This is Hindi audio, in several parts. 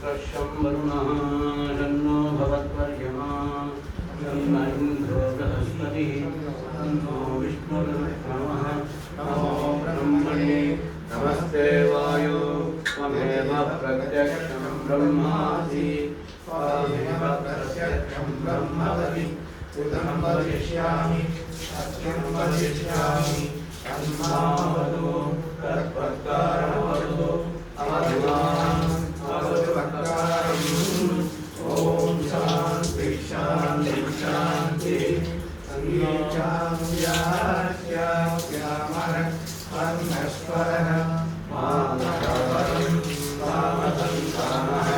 शुक्रश्यं वरुणः शन्नो भवत्वर्यमा शन्न इन्द्रो बृहस्पतिः शन्नो विष्णुर्नमः नमो ब्रह्मणे नमस्ते वायो त्वमेव प्रत्यक्षं ब्रह्मासि त्वमेव प्रत्यक्षं ब्रह्म वदि उदं वदिष्यामि सत्यं वदिष्यामि तन्मावतु तत्वक्तारं वदतु अवधानं वदतु वक्तारम् ॐ शान्ति शान्ति शान्ति संगीचाम्यास्यामः अन्नस्वरः मानवरं कामसंसारः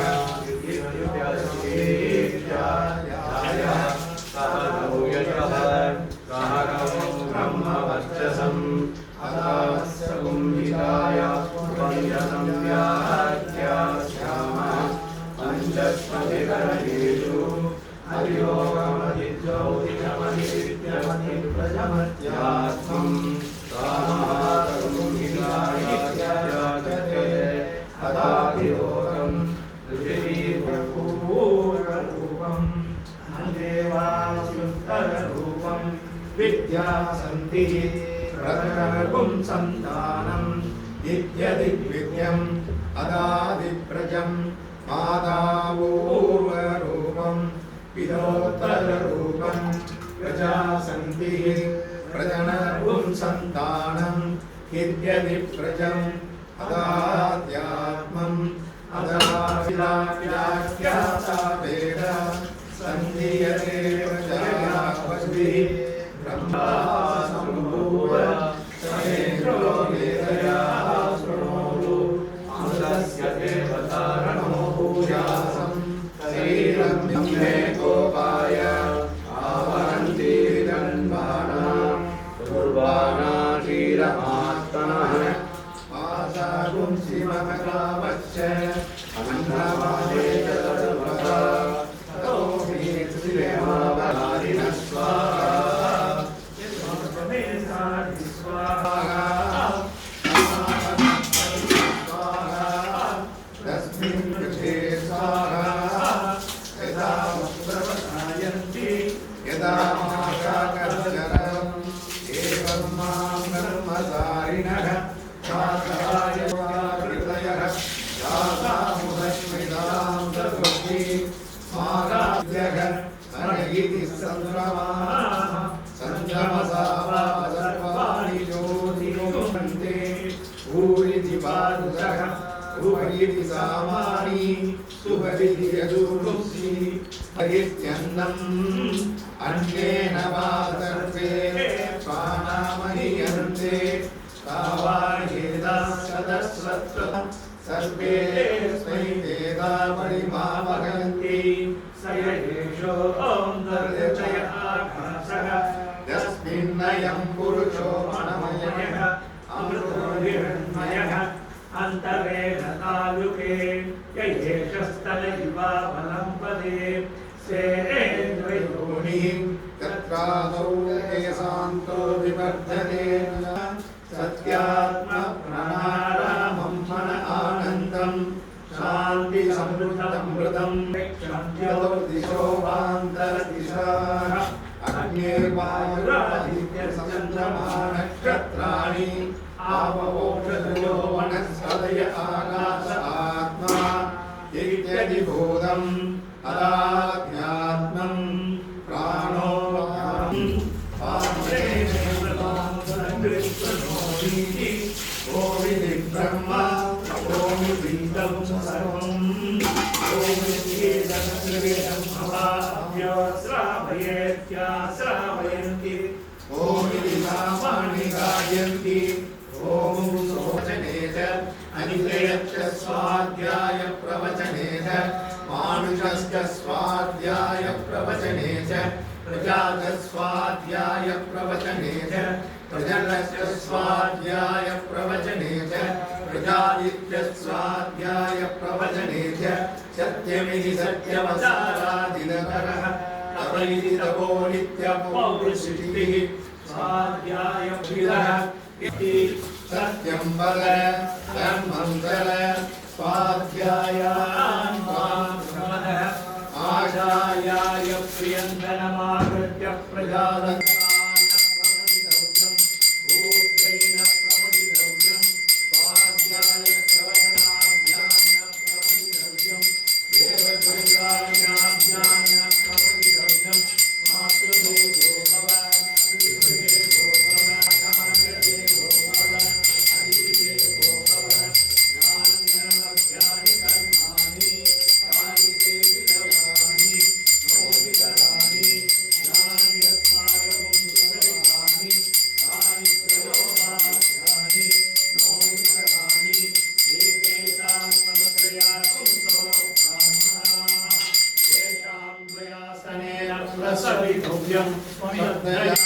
ब्रह्मवर्चसम् अदास्यगुंहिताय वन्द्यसंव्याख्यास्यामः पञ्चस्मतिकरणेषु हरियोगमधिज्योतिषमधिविद्यमधिप्रजमत्यात्मं रामहारगुंहितायाख्याते अदाधियोगं पृथिवीपूर्णरूपम् अन्देवासुत्तररूपं विद्यासन्तिः प्रकरणगुं सन्तानं दिव्यदिग्विद्यम् अदादिप्रजं मातापूर्वरूपं पितोत्तररूपं प्रजासन्तिः प्रजनगुं सन्तानं दिव्यदिप्रजम् अदाद्यात्मम् अदाविलाव्याख्याता वेद सन्धियते प्रजापतिः ब्रह्मा सम्भूव समेन्द्रो वेदया शृणोतु अमृतस्य देवतारणो भूयासं शरीरं मे गोपाय आवरन्ति विदन्वाना दुर्वाणा क्षीरमात्मनः आसागुं शिवमकावच्च अन्नवादे च तद्वता ततो मे श्रीमावहारिणः स्वाहा यदा महाकाकर्षणम् एवं मां कर्मसारिणः शाकायवाकृतयः शाकामुदस्मितां प्रकृति स्माराद्यः अनगिति सन्द्रमाः सन्द्रमसावासर्वाणि ज्योतिरोहन्ते भूरिति पारुषः भुवरिति सामानि सुभरिति यजुर्मुषि हरित्यन्नम् अन्येन वा सर्वे स्वानामहीयन्ते तावान्येताः सदस्रत्वं सर्वे स्मै वेदा परिमावहन्ति स एषो दर्शय आकाशः यस्मिन्नयं पुरुषो मनमयः अमृतो हिरण्मयः अन्तरेण तालुके ययेषस्तन इवा बलं पदे सेन्द्रयोनिः तत्रादौ येषान्तो विवर्धते सत्यात्मप्रणनारामं मन आनन्दं शान्तिसमृद्धमृतं क्षम्यतो दिशो वान्तरदिशाः अन्ये वायुरादित्यश्चन्द्रमा नक्षत्राणि आवोषधयो वनस्पतय आकाश आत्मा इत्यधिभूतम् अदाध्यात्मं प्राणो ओमिति ब्रह्मा ओमितीदं सर्वम् ओमितीदं श्रावयेत्याश्रावयन्ति ओमिति नामानि गायन्ति ॐ शोचने च अनिलयश्च स्वाध्याय प्रवचने च मानुषश्च स्वाध्याय प्रवचने च प्रजाच स्वाध्याय प्रवचने च प्रजनश्च स्वाध्याय प्रवचने च प्रजादित्य स्वाध्याय प्रवचने च सत्यमिति सत्यवसारादिनकरः तपैति तपो नित्यपौरुषिः स्वाध्याय सत्यं वद धर्मं चर स्वाध्यायान् आशायाय प्रियन्तनमाकृत्य प्रजातन्त्रान् प्रमदितव्यम् भूत्यैन प्रमदितव्यम् स्वाध्याय प्रवचनाभ्यां प्रमदितव्यम् देवपूजाभ्यां प्रमदितव्यम् मातृदेवो भव पितृदेवो भव आचार्यदेवो भव अधिदेवो भव ज्ञान्यनमभ्यानि कर्माणि तानि ते विलयानि नोदितराणि ज्ञान्यस्माकं सुदरितानि तानि त्रयोवाक्यानि नोदितराणि एतेषां समत्रयाकुं सो ब्राह्मणाः येषां प्रयासनेन प्रसवितव्यं स्वमिदया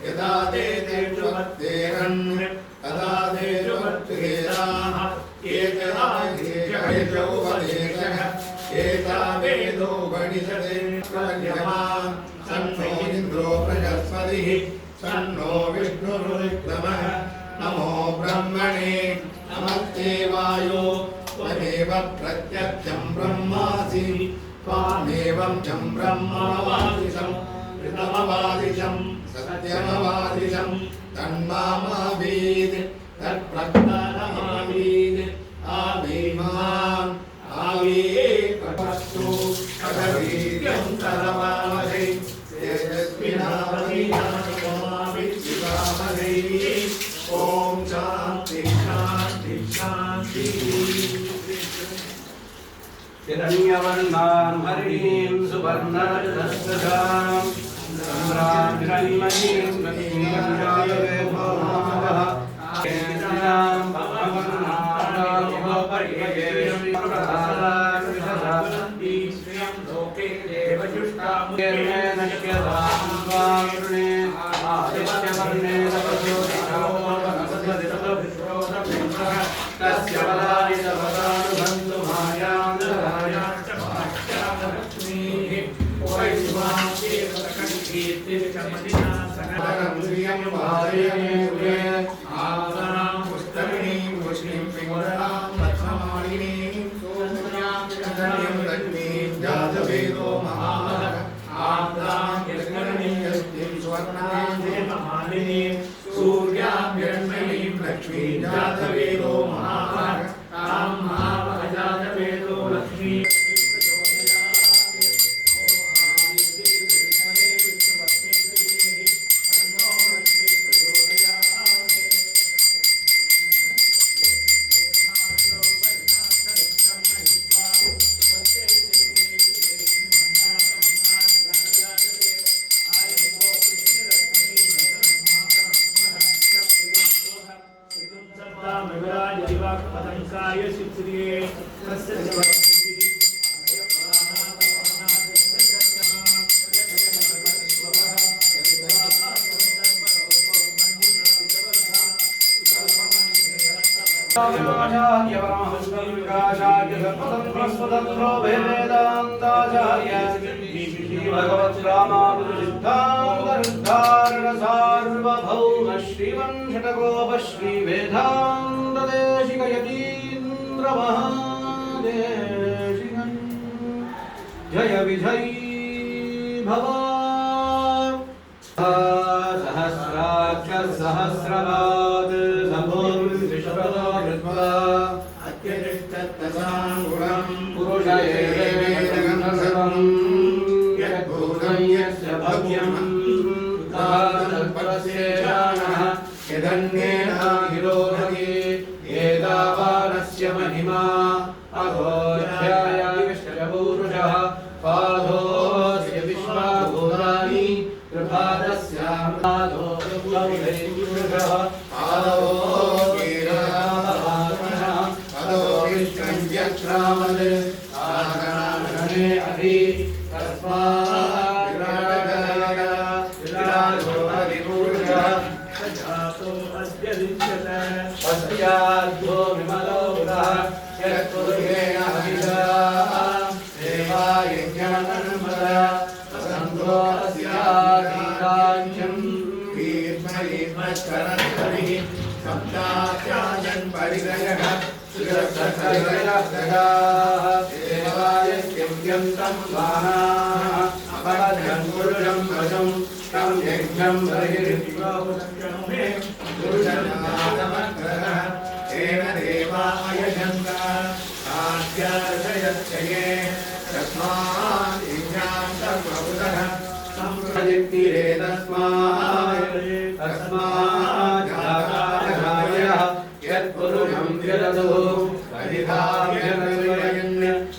यदा ते तेषुमत्तेरन् तदा तेषुमत्तेराः एतदादेशौपदेशः एतावेदो गणितते प्रलभ्यमान् सन्नो इन्द्रो बृहस्पतिः सन्नो विष्णुरुक्रमः नमो ब्रह्मणे नमस्ते वायो त्वमेव प्रत्यक्षं ब्रह्मासि त्वामेवं चं ब्रह्मवादिशम् ऋतमवादिशं सत्यमवादिशं तन्मामावीत् तत्प्रज्ञानमावीत् आवीमान् आवीकपस्तु अगवीर्यं तरवामहे तेजस्विनावधीनामविद्विभामहे ॐ शान्ति शान्ति शान्तिः हिरण्यवर्णां हरिणीं सुवर्णरजतस्रजां चन्द्रां हिरण्मयीं लक्ष्मीं भोमः केन्द्रां तस्य बलानि सर्वदानुबन्धु लक्ष्मी जातवेदो महाभाग तां महाभागजातवेदो लक्ष्मी जय विजयी भव सहस्राक्ष सहस्रपाद सभुर्विश्वतो कृत्वा अत्यतिष्ठत्तसाङ्गुणं पुरुष एवेदं सर्वं यद्भूतं यस्य भव्यं तत्परस्येषाणः यदन्येन निरोधति एतावानस्य महिमा अघोध्यायास्य पूरुषः पादोऽस्य विश्वभूतानि कृपादस्यामृतादो पुरुषः पादो वीररामः पदो विष्णुव्यक्ष्रामद् आगणागणे अधि तस्मात् विराजो अधिपुरुषः सजातो अस्य विद्यते अस्याद्भो विमलो बुधः सप्तात्यायन् परिदयः देवायत्यन्तं वानाः अपरधन् पुरुषं वशं तं यज्ञं बहिर्विवाहुसङ्गमे पुरुषनादमग्रहः तेन देवायजन्त आद्यार्षयश्चये तस्मात् यज्ञां सर्वभूतः संप्रदिक्तिरे तस्मात् जातायः यत्पुरुषं विदधुः परिधार्यन्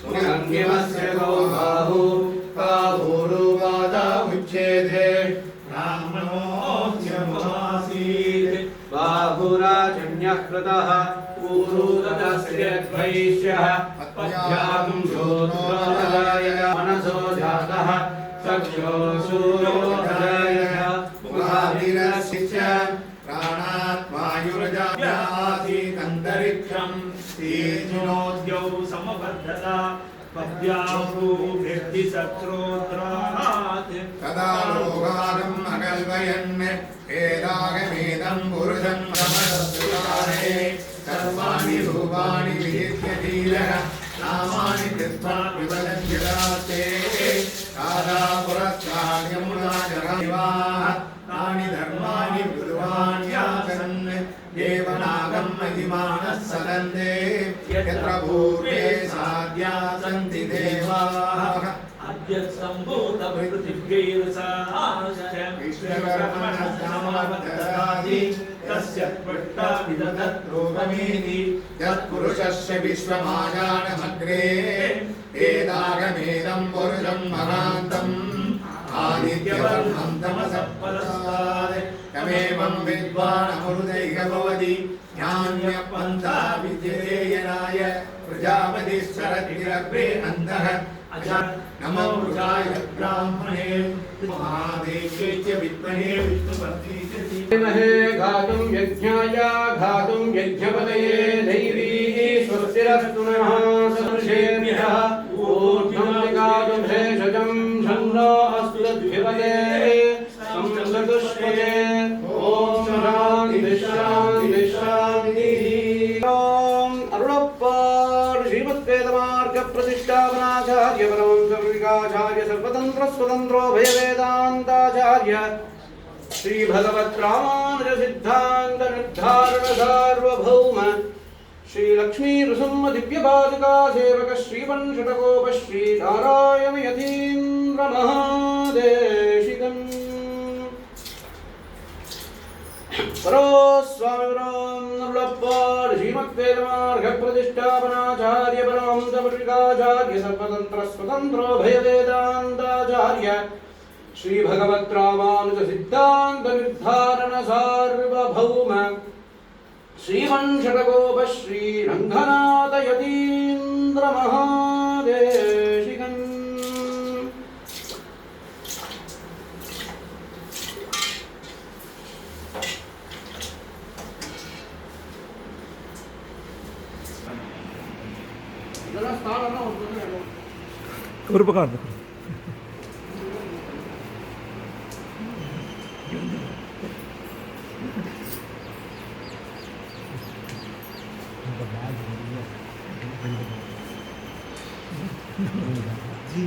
पुनन्यमस्य गौबाहु बाहुरुपादा उच्येते ब्राह्मणोऽध्यमासीत् बाहुराजन्यः कृतः ऊरुदस्य द्वैष्यः पद्भ्यां जोनोदय मनसो जातः चक्षुषूरोदय मुखाभिरस्य प्राणात्मायुर्जासीदन्तरिक्षं तीर्जुनोद्यौ समबद्धता पद्भ्याभूभिर्दिशत्रोत्रात् तदा लोकागम् अकल्पयन् एदागमेदं पुरुषं भ्रमणस्वकारे सर्वाणि रूपाणि विहित्य धीरः नामानि कृत्वा विवदन्त्यदास्ते कादा पुरस्कार्यमुना जराः तानि धर्माणि विद्वान्यासन् देवनागं महिमानः सदन्ते यत्र पूर्वे साध्या सन्ति देवाः अद्य सम्भूतपृथिव्यैर्साश्च विश्वकर्मणः समावददाति तस्य त्वष्टा विदधत्रोपमेति यत्पुरुषस्य विश्वमायानमग्रे एदागमेदं पुरुषं महान्तम् आदित्यवर्णं तमसः परस्तात् तमेवं विद्वानमृदैः भवति ज्ञान्यपन्था विद्यते यनाय प्रजापतिश्चरतिरग्रे अन्तः नमो वृषाय ब्राह्मणे महादेव्यै च विद्महे विष्णुपत्नी च महे घातुं यज्ञाय घातुं यज्ञपतये दैवी स्वस्तिरस्तु नः सर्वेभ्यः ऊर्ध्वं गातुं शेषजं छन्दो अस्तु तद्विपदे संसदुष्पदे ॐ शान्ति शान्ति शान्तिः ॐ अरुणप्पार् श्रीमद्वेदमार्ग प्रतिष्ठापनाचार्य परमहंसविकाचार्य सर्वतन्त्र स्वतन्त्रो भयवेदान्ताचार्य श्री भगवत् रामानुज सिद्धांत निर्धारण सार्वभौम श्री लक्ष्मी नृसिंह दिव्य पादुका सेवक श्रीवंशटकोप श्री नारायण यतीन्द्र महादेशिकम् परोस्वामिवरोन्नरुळप्पार् श्रीमद्वेदमार्ग प्रतिष्ठापनाचार्य परमहंसविकाचार्य सर्वतन्त्र स्वतन्त्रो भयवेदान्ताचार्य श्री भगवत् रामानुज सिद्धांत निर्धारण सार्वभौम श्रीवंशटकोप श्री रंगनाथ यतीन्द्र महादेशिकम् ഒരു പക്കം जी